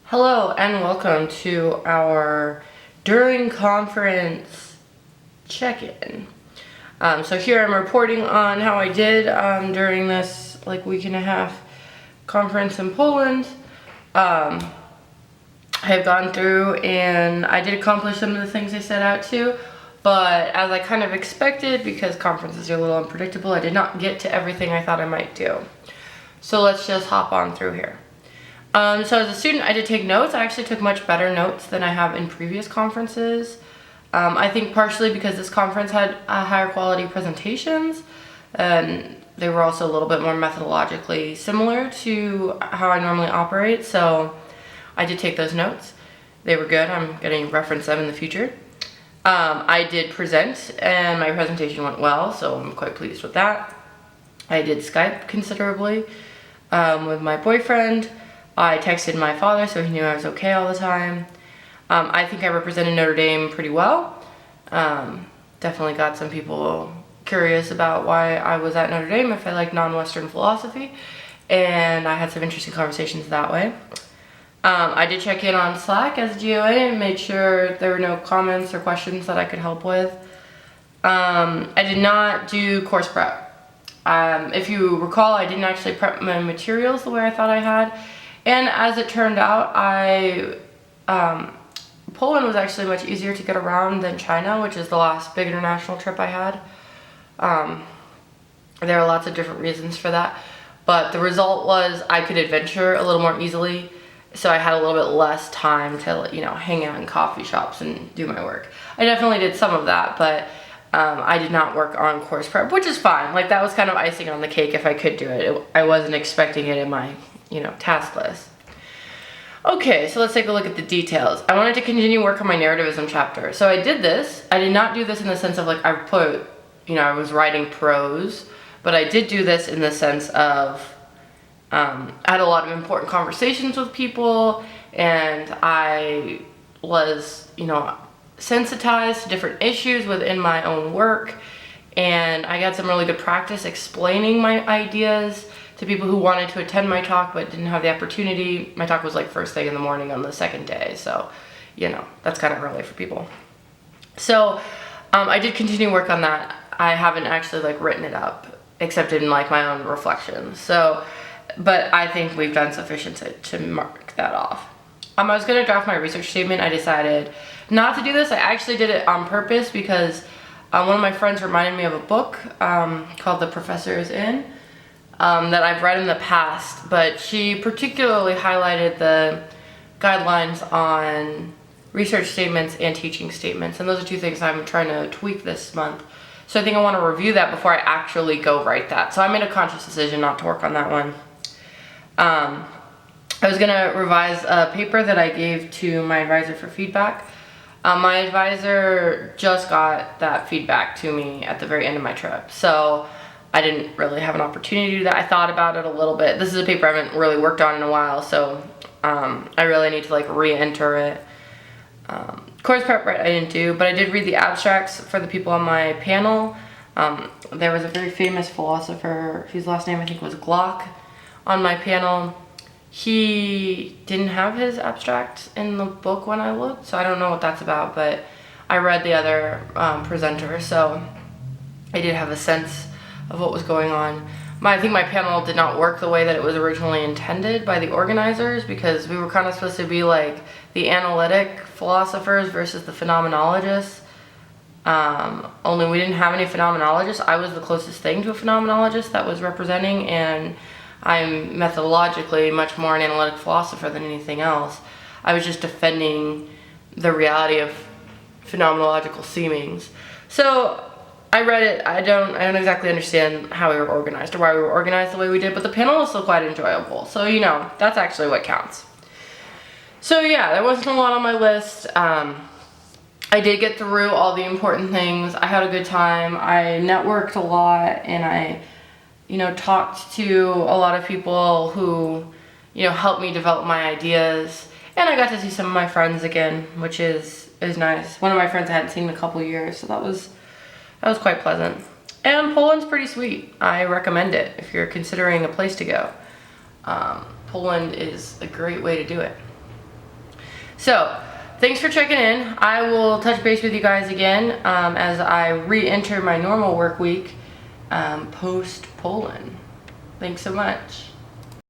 Hello and welcome to our during conference check-in. So here I'm reporting on how I did during this week and a half conference in Poland. I have gone through and I did accomplish some of the things I set out to, but as I kind of expected, because conferences are a little unpredictable, I did not get to everything I thought I might do. So let's just hop on through here. So as a student, I did take notes. I actually took much better notes than I have in previous conferences. I think partially because this conference had higher quality presentations, and they were also a little bit more methodologically similar to how I normally operate. So I did take those notes. They were good. I'm going to reference them in the future. I did present, and my presentation went well, so I'm quite pleased with that. I did Skype considerably with my boyfriend. I texted my father so he knew I was okay all the time. I think I represented Notre Dame pretty well. Definitely got some people curious about why I was at Notre Dame, if I like non-Western philosophy, and I had some interesting conversations that way. I did check in on Slack as GOA and made sure there were no comments or questions that I could help with. I did not do course prep. If you recall, I didn't actually prep my materials the way I thought I had. And as it turned out, Poland was actually much easier to get around than China, which is the last big international trip I had. There are lots of different reasons for that, but the result was I could adventure a little more easily, so I had a little bit less time to, hang out in coffee shops and do my work. I definitely did some of that, but I did not work on course prep, which is fine. That was kind of icing on the cake if I could do it. I wasn't expecting it in my task list. Okay, so let's take a look at the details. I wanted to continue work on my narrativism chapter. So I did this. I did not do this in the sense of I was writing prose, but I did do this in the sense of I had a lot of important conversations with people, and I was, sensitized to different issues within my own work, and I got some really good practice explaining my ideas to people who wanted to attend my talk but didn't have the opportunity. My talk was first thing in the morning on the second day, so that's kind of early for people. So I did continue work on that. I haven't actually written it up except in my own reflections. So, but I think we've done sufficient to mark that off. I was going to draft my research statement. I decided not to do this. I actually did it on purpose because one of my friends reminded me of a book called The Professor is In, that I've read in the past, but she particularly highlighted the guidelines on research statements and teaching statements, and those are two things I'm trying to tweak this month. So I think I want to review that before I actually go write that. So I made a conscious decision not to work on that one. I was going to revise a paper that I gave to my advisor for feedback. My advisor just got that feedback to me at the very end of my trip, so I didn't really have an opportunity to do that. I thought about it a little bit. This is a paper I haven't really worked on in a while, so I really need to re-enter it. Course prep I didn't do, but I did read the abstracts for the people on my panel. There was a very famous philosopher whose last name I think was Glock on my panel. He didn't have his abstract in the book when I looked, so I don't know what that's about, but I read the other presenter, so I did have a sense of what was going on. I think my panel did not work the way that it was originally intended by the organizers, because we were kind of supposed to be the analytic philosophers versus the phenomenologists. Only we didn't have any phenomenologists. I was the closest thing to a phenomenologist that was representing, and I'm methodologically much more an analytic philosopher than anything else. I was just defending the reality of phenomenological seemings. So I read it. I don't exactly understand how we were organized or why we were organized the way we did, but the panel was still quite enjoyable. So, that's actually what counts. So yeah, there wasn't a lot on my list. I did get through all the important things. I had a good time. I networked a lot, and I talked to a lot of people who, helped me develop my ideas. And I got to see some of my friends again, which is nice. One of my friends I hadn't seen in a couple years, so that was quite pleasant. And Poland's pretty sweet. I recommend it if you're considering a place to go. Poland is a great way to do it. So thanks for checking in. I will touch base with you guys again as I re-enter my normal work week post Poland. Thanks so much.